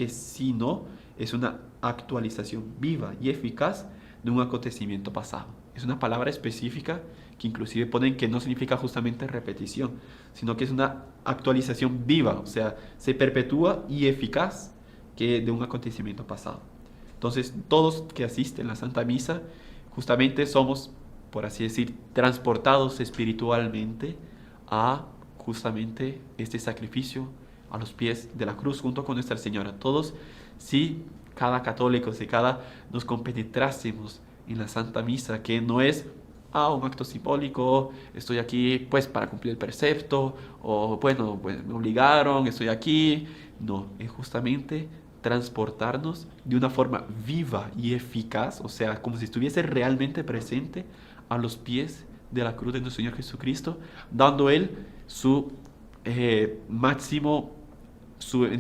es una actualización viva y eficaz de un acontecimiento pasado. Es una palabra específica que inclusive ponen que no significa justamente repetición, sino que es una actualización viva, o sea, se perpetúa y eficaz que de un acontecimiento pasado. Entonces, todos que asisten a la Santa Misa, justamente somos, por así decir, transportados espiritualmente a justamente este sacrificio a los pies de la cruz junto con Nuestra Señora. Todos, si cada católico, si nos compenetrásemos en la Santa Misa, que no es un acto simbólico, estoy aquí pues para cumplir el precepto, o bueno, pues me obligaron, estoy aquí. No, es justamente transportarnos de una forma viva y eficaz, o sea, como si estuviese realmente presente a los pies de la cruz de nuestro Señor Jesucristo, dando Él su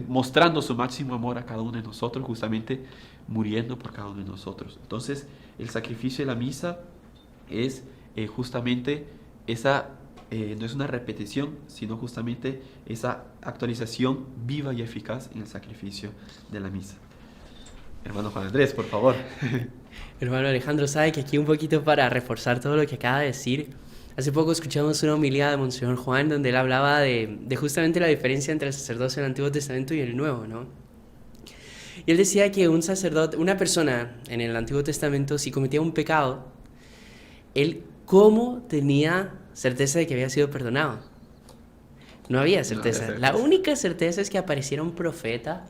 mostrando su máximo amor a cada uno de nosotros, justamente muriendo por cada uno de nosotros. Entonces, el sacrificio de la misa es justamente esa, no es una repetición, sino justamente esa actualización viva y eficaz en el sacrificio de la misa. Hermano Juan Andrés, por favor. Hermano Alejandro, sabe que aquí un poquito para reforzar todo lo que acaba de decir, hace poco escuchamos una homilía de Monseñor Juan donde él hablaba de justamente la diferencia entre el sacerdocio del Antiguo Testamento y el Nuevo, ¿no? Y él decía que un sacerdote, una persona en el Antiguo Testamento, si cometía un pecado, él ¿cómo tenía certeza de que había sido perdonado? No había certeza. La única certeza es que apareciera un profeta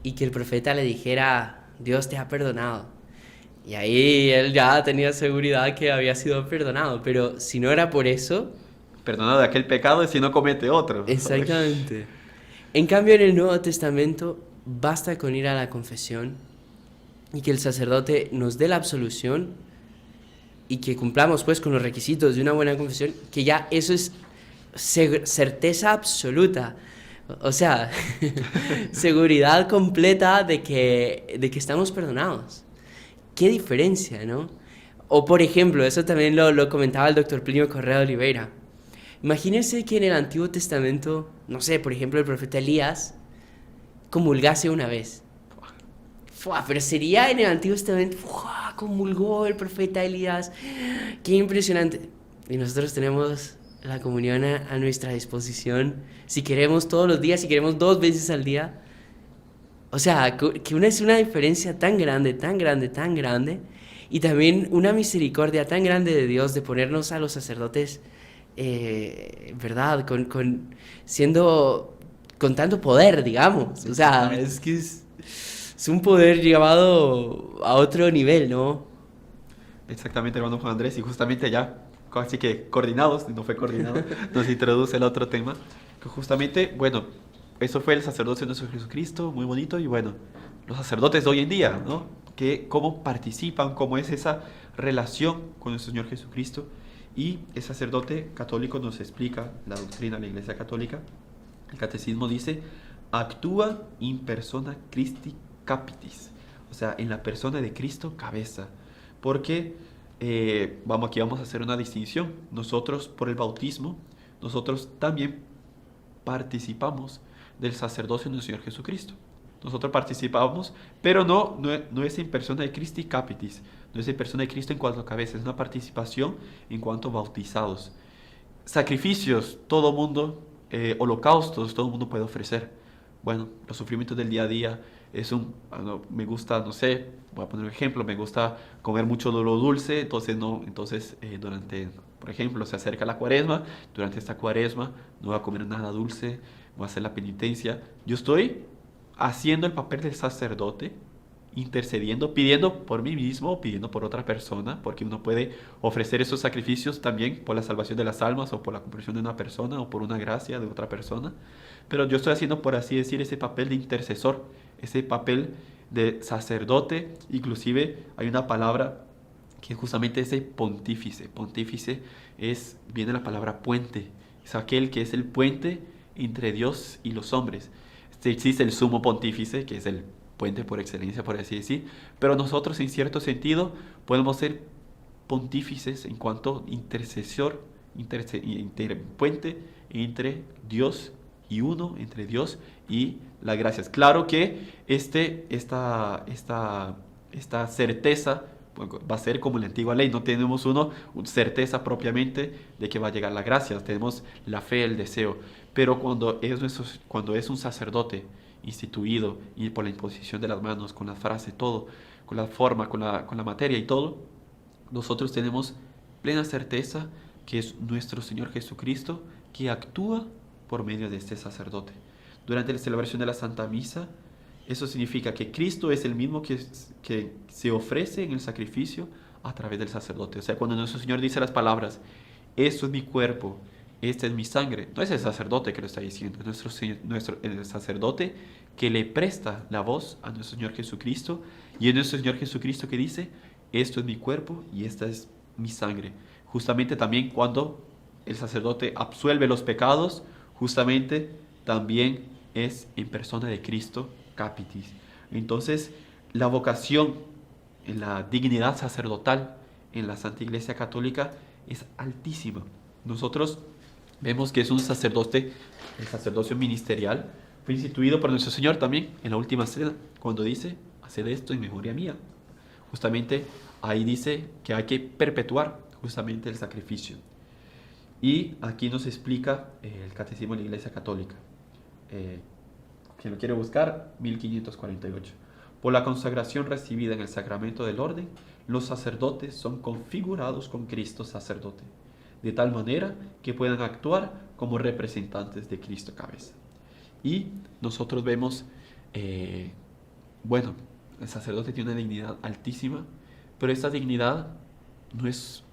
y que el profeta le dijera: Dios te ha perdonado. Y ahí él ya tenía seguridad que había sido perdonado. Pero si no era por eso... Perdonado de aquel pecado y si no comete otro. Exactamente. En cambio, en el Nuevo Testamento basta con ir a la confesión y que el sacerdote nos dé la absolución y que cumplamos pues con los requisitos de una buena confesión, que ya eso es certeza absoluta. O sea, seguridad completa de que estamos perdonados. Qué diferencia, ¿no? O por ejemplo, eso también lo comentaba el doctor Plinio Correa de Oliveira. Imagínense que en el Antiguo Testamento, no sé, por ejemplo, el profeta Elías comulgase una vez. Pero sería en el Antiguo Testamento, comulgó el profeta Elías. Qué impresionante. Y nosotros tenemos la comunión a nuestra disposición, si queremos todos los días, si queremos 2 veces al día. O sea, que es una diferencia tan grande, tan grande, tan grande, y también una misericordia tan grande de Dios de ponernos a los sacerdotes, ¿verdad? Con tanto poder, digamos. O sea, es que es un poder llevado a otro nivel, ¿no? Exactamente, hermano Juan Andrés, y justamente ya, así que coordinados, no fue coordinado, nos introduce el otro tema, que justamente, bueno, eso fue el sacerdocio de nuestro Jesucristo, muy bonito, y bueno, los sacerdotes de hoy en día, ¿no? Cómo participan, cómo es esa relación con nuestro Señor Jesucristo, y el sacerdote católico nos explica la doctrina de la Iglesia Católica. El catecismo dice: actúa in persona Christi capitis, o sea, en la persona de Cristo cabeza, porque aquí vamos a hacer una distinción. Nosotros, por el bautismo, nosotros también participamos del sacerdocio de nuestro Señor Jesucristo. Nosotros participamos, pero no es en persona de Christi Capitis, no es en persona de Cristo en cuanto a cabeza, es una participación en cuanto a bautizados. Sacrificios, todo mundo, holocaustos, todo el mundo puede ofrecer. Bueno, los sufrimientos del día a día me gusta, no sé, voy a poner un ejemplo, me gusta comer mucho de lo dulce, por ejemplo, se acerca la cuaresma, durante esta cuaresma no voy a comer nada dulce, voy a hacer la penitencia. Yo estoy haciendo el papel del sacerdote, intercediendo, pidiendo por mí mismo, pidiendo por otra persona, porque uno puede ofrecer esos sacrificios también por la salvación de las almas o por la conversión de una persona o por una gracia de otra persona. Pero yo estoy haciendo, por así decir, ese papel de intercesor, ese papel de sacerdote. Inclusive hay una palabra que es justamente ese pontífice. Pontífice viene la palabra puente. Es aquel que es el puente entre Dios y los hombres. Existe el sumo pontífice, que es el puente por excelencia, por así decir, pero nosotros en cierto sentido podemos ser pontífices en cuanto intercesor, puente entre Dios y uno, entre Dios y las gracias. Claro que esta certeza va a ser como en la antigua ley, no tenemos certeza propiamente de que va a llegar la gracia, tenemos la fe, el deseo, pero cuando es un sacerdote instituido y por la imposición de las manos, con la frase, todo, con la forma, con la materia y todo, nosotros tenemos plena certeza que es nuestro Señor Jesucristo que actúa por medio de este sacerdote. Durante la celebración de la Santa Misa, eso significa que Cristo es el mismo que se ofrece en el sacrificio a través del sacerdote. O sea, cuando nuestro Señor dice las palabras, esto es mi cuerpo, esta es mi sangre, no es el sacerdote que lo está diciendo, es el sacerdote que le presta la voz a nuestro Señor Jesucristo, y es nuestro Señor Jesucristo que dice, esto es mi cuerpo y esta es mi sangre. Justamente también cuando el sacerdote absuelve los pecados, justamente también es en persona de Cristo Capitis. Entonces, la vocación en la dignidad sacerdotal en la Santa Iglesia Católica es altísima. Nosotros vemos que es un sacerdote, el sacerdocio ministerial, fue instituido por nuestro Señor también en la última cena, cuando dice, haced esto en memoria mía. Justamente ahí dice que hay que perpetuar justamente el sacrificio. Y aquí nos explica el Catecismo de la Iglesia Católica. Quien lo quiere buscar, 1548. Por la consagración recibida en el sacramento del orden, los sacerdotes son configurados con Cristo sacerdote, de tal manera que puedan actuar como representantes de Cristo cabeza. Y nosotros vemos, el sacerdote tiene una dignidad altísima, pero esta dignidad no es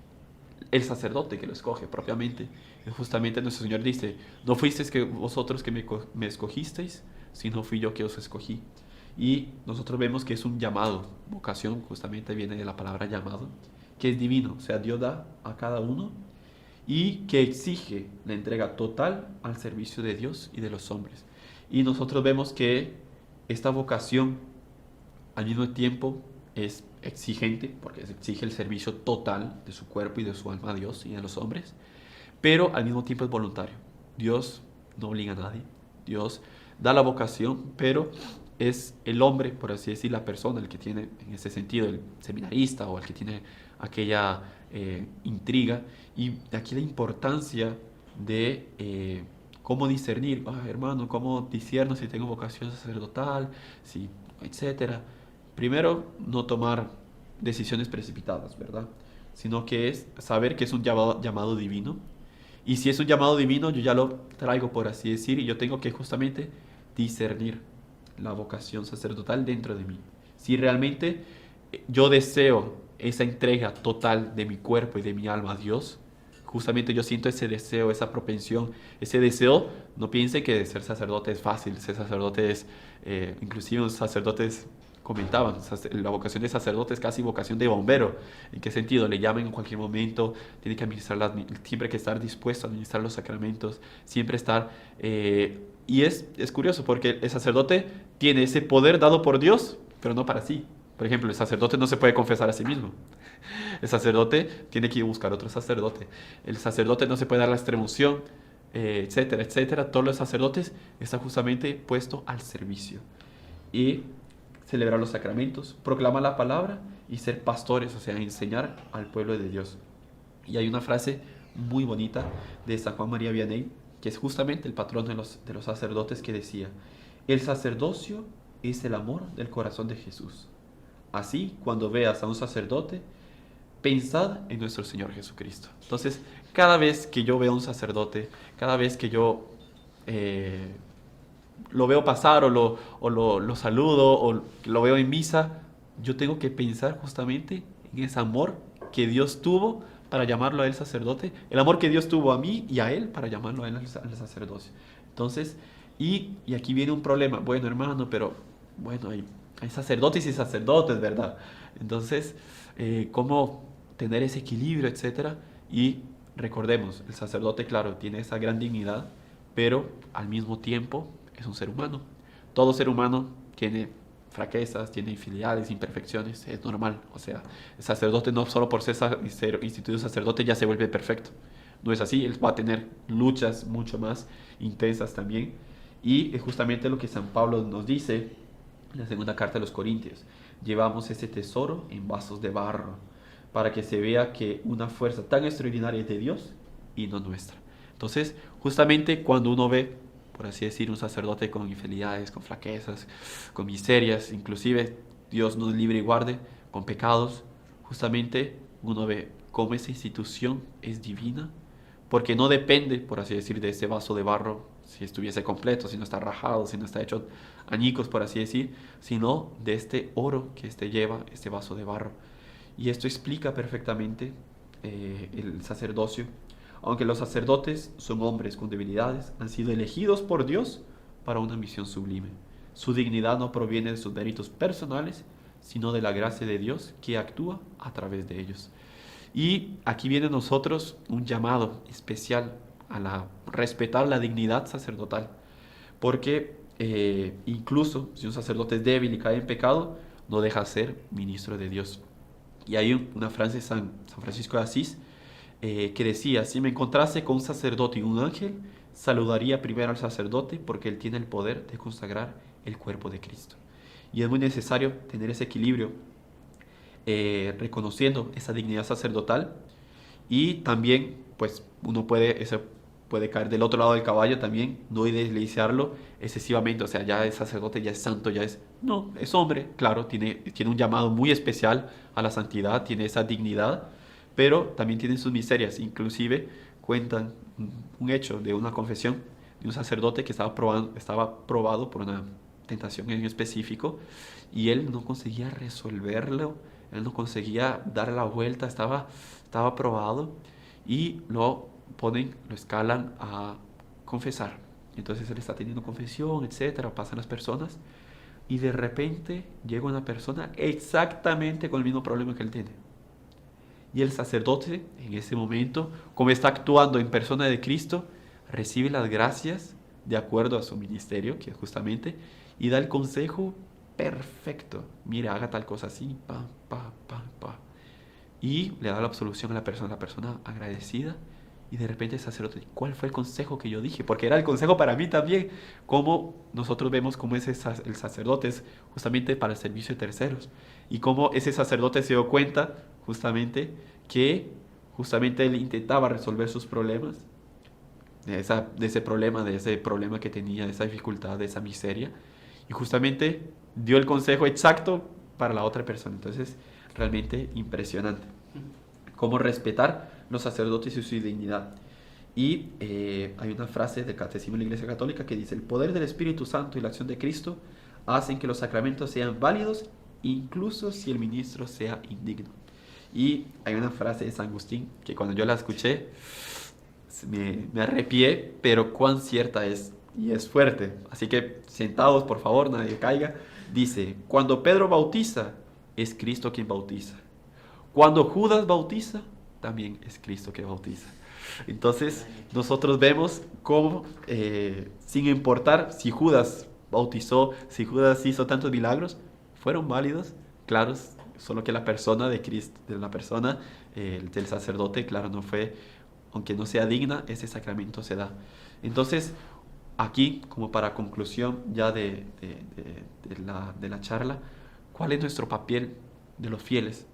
el sacerdote que lo escoge propiamente. Justamente nuestro Señor dice, no fuisteis vosotros que me escogisteis, sino fui yo que os escogí. Y nosotros vemos que es un llamado, vocación justamente viene de la palabra llamado, que es divino, o sea, Dios da a cada uno y que exige la entrega total al servicio de Dios y de los hombres. Y nosotros vemos que esta vocación al mismo tiempo es exigente, porque exige el servicio total de su cuerpo y de su alma a Dios y a los hombres, pero al mismo tiempo es voluntario. Dios no obliga a nadie, Dios da la vocación, pero es el hombre, por así decir, la persona, el que tiene en ese sentido, el seminarista o el que tiene aquella intriga, y de aquí la importancia de cómo discernir, hermano, cómo discierno si tengo vocación sacerdotal, si, etcétera. Primero, no tomar decisiones precipitadas, ¿verdad? Sino que es saber que es un llamado divino. Y si es un llamado divino, yo ya lo traigo, por así decir, y yo tengo que justamente discernir la vocación sacerdotal dentro de mí. Si realmente yo deseo esa entrega total de mi cuerpo y de mi alma a Dios, justamente yo siento ese deseo, esa propensión, ese deseo. No piense que ser sacerdote es fácil, ser sacerdote es, inclusive los sacerdotes comentaban, la vocación de sacerdote es casi vocación de bombero. ¿En qué sentido? Le llaman en cualquier momento, tiene que administrar siempre que estar dispuesto a administrar los sacramentos, siempre estar... y es curioso porque el sacerdote tiene ese poder dado por Dios, pero no para sí, Por ejemplo, el sacerdote no se puede confesar a sí mismo. El sacerdote tiene que ir a buscar otro sacerdote. El sacerdote no se puede dar la extremunción, etcétera, etcétera. Todos los sacerdotes están justamente puestos al servicio. Y celebrar los sacramentos, proclamar la palabra y ser pastores, o sea, enseñar al pueblo de Dios. Y hay una frase muy bonita de San Juan María Vianney, que es justamente el patrón de los sacerdotes, que decía: el sacerdocio es el amor del corazón de Jesús. Así, cuando veas a un sacerdote, pensad en nuestro Señor Jesucristo. Entonces, cada vez que yo veo a un sacerdote, cada vez que yo lo veo pasar o lo saludo o lo veo en misa, yo tengo que pensar justamente en ese amor que Dios tuvo para llamarlo a él sacerdote, el amor que Dios tuvo a mí y a él para llamarlo a él al sacerdocio. Entonces, y aquí viene un problema. Bueno, hermano, pero bueno, hay sacerdotes y sacerdotes, ¿verdad? Entonces, ¿cómo tener ese equilibrio, etcétera? Y recordemos, el sacerdote, claro, tiene esa gran dignidad, pero al mismo tiempo es un ser humano. Todo ser humano tiene fraquezas, tiene infidelidades, imperfecciones, es normal. O sea, el sacerdote no solo por ser instituido sacerdote ya se vuelve perfecto. No es así, él va a tener luchas mucho más intensas también. Y es justamente lo que San Pablo nos dice en la segunda carta de los Corintios: llevamos ese tesoro en vasos de barro, para que se vea que una fuerza tan extraordinaria es de Dios y no nuestra. Entonces, justamente cuando uno ve, por así decir, un sacerdote con infidelidades, con flaquezas, con miserias, inclusive Dios nos libre y guarde, con pecados, justamente uno ve cómo esa institución es divina, porque no depende, por así decir, de ese vaso de barro, si estuviese completo, si no está rajado, si no está hecho añicos, por así decir, sino de este oro que lleva este vaso de barro. Y esto explica perfectamente el sacerdocio. Aunque los sacerdotes son hombres con debilidades, han sido elegidos por Dios para una misión sublime. Su dignidad no proviene de sus méritos personales, sino de la gracia de Dios que actúa a través de ellos. Y aquí viene a nosotros un llamado especial a respetar la dignidad sacerdotal, porque incluso si un sacerdote es débil y cae en pecado, no deja de ser ministro de Dios. Y hay una frase de San Francisco de Asís que decía: si me encontrase con un sacerdote y un ángel, saludaría primero al sacerdote, porque él tiene el poder de consagrar el cuerpo de Cristo. Y es muy necesario tener ese equilibrio, reconociendo esa dignidad sacerdotal. Y también, pues, uno puede caer del otro lado del caballo también, no idealizarlo excesivamente. O sea, ya es sacerdote, ya es santo, ya es... No, es hombre, claro, tiene un llamado muy especial a la santidad, tiene esa dignidad, pero también tiene sus miserias. Inclusive cuentan un hecho de una confesión de un sacerdote que estaba probado por una tentación en específico, y él no conseguía resolverlo, él no conseguía dar la vuelta, estaba probado, y lo escalan a confesar. Entonces él está teniendo confesión, etcétera, pasan las personas, y de repente llega una persona exactamente con el mismo problema que él tiene. Y el sacerdote, en ese momento, como está actuando en persona de Cristo, recibe las gracias de acuerdo a su ministerio, que es justamente, y da el consejo perfecto. Mira, haga tal cosa así, pa. Y le da la absolución a la persona agradecida. Y de repente el sacerdote: ¿cuál fue el consejo que yo dije? Porque era el consejo para mí también. Como nosotros vemos cómo el sacerdote es justamente para el servicio de terceros. Y cómo ese sacerdote se dio cuenta justamente que él intentaba resolver sus problemas, de ese problema que tenía, de esa dificultad, de esa miseria. Y justamente dio el consejo exacto para la otra persona. Entonces, realmente impresionante. Cómo respetar los sacerdotes y su dignidad. Y hay una frase del Catecismo de la Iglesia Católica que dice: el poder del Espíritu Santo y la acción de Cristo hacen que los sacramentos sean válidos, incluso si el ministro sea indigno. Y hay una frase de San Agustín que cuando yo la escuché me arrepié, pero cuán cierta es, y es fuerte. Así que sentados, por favor, nadie caiga. Dice: cuando Pedro bautiza, es Cristo quien bautiza. Cuando Judas bautiza, también es Cristo que bautiza. Entonces, nosotros vemos cómo, sin importar si Judas bautizó, si Judas hizo tantos milagros, fueron válidos claros, solo que la persona de Cristo, del sacerdote, claro, no fue, aunque no sea digna, ese sacramento se da. Entonces, aquí, como para conclusión ya de la charla, ¿cuál es nuestro papel de los fieles?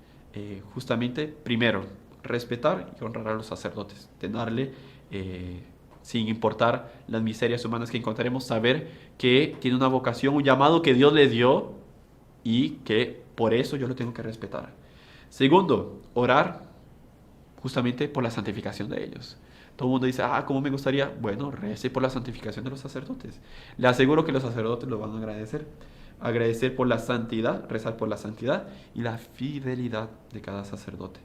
Justamente, primero, respetar y honrar a los sacerdotes, tenerle, sin importar las miserias humanas que encontraremos, saber que tiene una vocación, un llamado que Dios le dio y que por eso yo lo tengo que respetar. Segundo, orar justamente por la santificación de ellos. Todo el mundo dice, ¿cómo me gustaría? Bueno, rece por la santificación de los sacerdotes. Le aseguro que los sacerdotes lo van a agradecer. Agradecer por la santidad, rezar por la santidad y la fidelidad de cada sacerdote.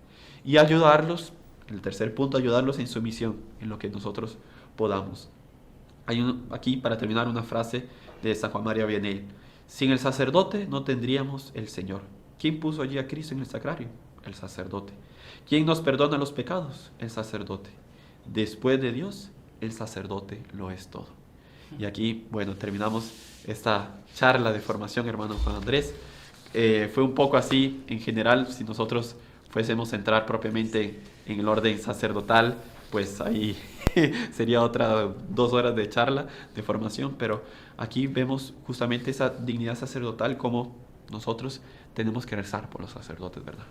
Y ayudarlos, el tercer punto, ayudarlos en su misión, en lo que nosotros podamos. Hay aquí, para terminar, una frase de San Juan María Vianney. Sin el sacerdote no tendríamos el Señor. ¿Quién puso allí a Cristo en el sagrario? El sacerdote. ¿Quién nos perdona los pecados? El sacerdote. Después de Dios, el sacerdote lo es todo. Y aquí, bueno, terminamos esta charla de formación, hermano Juan Andrés. Fue un poco así, en general, si nosotros fuésemos a entrar propiamente en el orden sacerdotal, pues ahí sería otra 2 horas de charla, de formación, pero aquí vemos justamente esa dignidad sacerdotal, como nosotros tenemos que rezar por los sacerdotes, ¿verdad?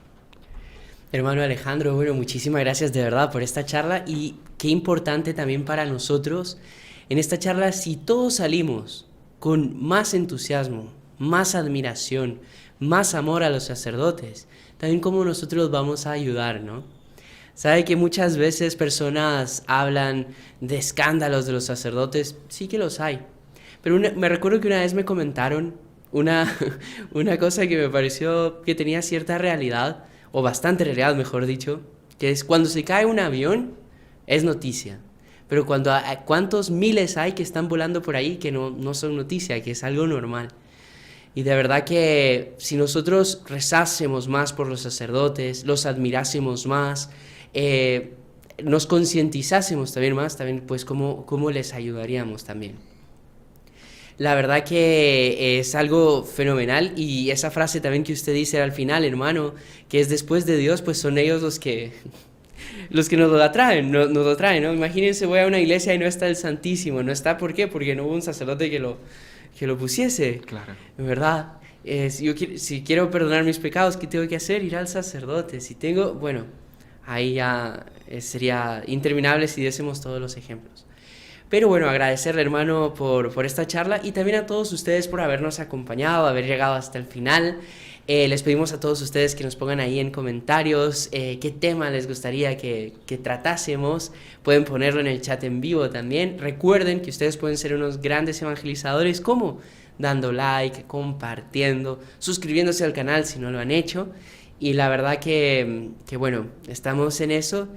Hermano Alejandro, bueno, muchísimas gracias de verdad por esta charla, y qué importante también para nosotros en esta charla, si todos salimos con más entusiasmo, más admiración, más amor a los sacerdotes, también cómo nosotros vamos a ayudar, ¿no? Sabe que muchas veces personas hablan de escándalos de los sacerdotes, sí que los hay, pero me recuerdo que una vez me comentaron una cosa que me pareció que tenía cierta realidad, o bastante realidad, mejor dicho, que es cuando se cae un avión, es noticia. Pero ¿cuántos miles hay que están volando por ahí que no son noticia, que es algo normal? Y de verdad que si nosotros rezásemos más por los sacerdotes, los admirásemos más, nos concientizásemos también más, también pues cómo les ayudaríamos también. La verdad que es algo fenomenal, y esa frase también que usted dice al final, hermano, que es después de Dios, pues son ellos los que nos lo atraen, ¿no? Imagínense, voy a una iglesia y no está el Santísimo, no está, ¿por qué? Porque no hubo un sacerdote que lo pusiese. Claro. ¿Verdad? Si quiero perdonar mis pecados, ¿qué tengo que hacer? Ir al sacerdote. Bueno, ahí ya sería interminable si diésemos todos los ejemplos. Pero bueno, agradecerle, hermano, por esta charla, y también a todos ustedes por habernos acompañado, haber llegado hasta el final. Les pedimos a todos ustedes que nos pongan ahí en comentarios qué tema les gustaría que tratásemos. Pueden ponerlo en el chat en vivo también. Recuerden que ustedes pueden ser unos grandes evangelizadores, como dando like, compartiendo, suscribiéndose al canal si no lo han hecho. Y la verdad que bueno, estamos en eso.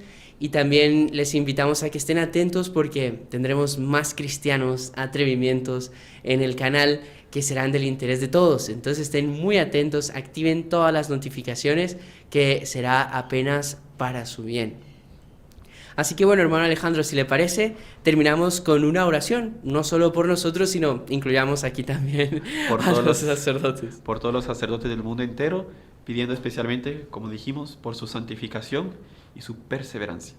Y también les invitamos a que estén atentos, porque tendremos más cristianos atrevimientos en el canal que serán del interés de todos. Entonces estén muy atentos, activen todas las notificaciones, que será apenas para su bien. Así que bueno, hermano Alejandro, si le parece, terminamos con una oración, no solo por nosotros, sino incluyamos aquí también por a los sacerdotes. Por todos los sacerdotes del mundo entero, pidiendo especialmente, como dijimos, por su santificación y su perseverancia.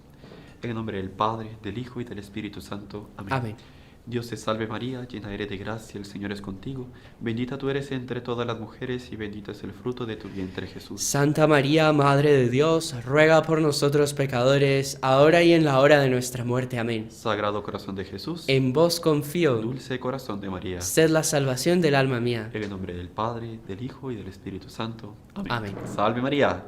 En el nombre del Padre, del Hijo y del Espíritu Santo. Amén. Amén. Dios te salve María, llena eres de gracia, el Señor es contigo. Bendita tú eres entre todas las mujeres y bendito es el fruto de tu vientre, Jesús. Santa María, Madre de Dios, ruega por nosotros pecadores, ahora y en la hora de nuestra muerte. Amén. Sagrado corazón de Jesús, en vos confío. Dulce corazón de María, sed la salvación del alma mía. En el nombre del Padre, del Hijo y del Espíritu Santo. Amén. Amén. Salve María.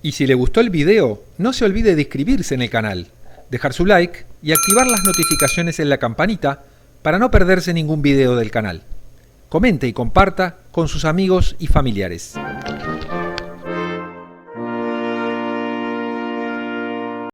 Y si le gustó el video, no se olvide de inscribirse en el canal, dejar su like y activar las notificaciones en la campanita para no perderse ningún video del canal. Comente y comparta con sus amigos y familiares.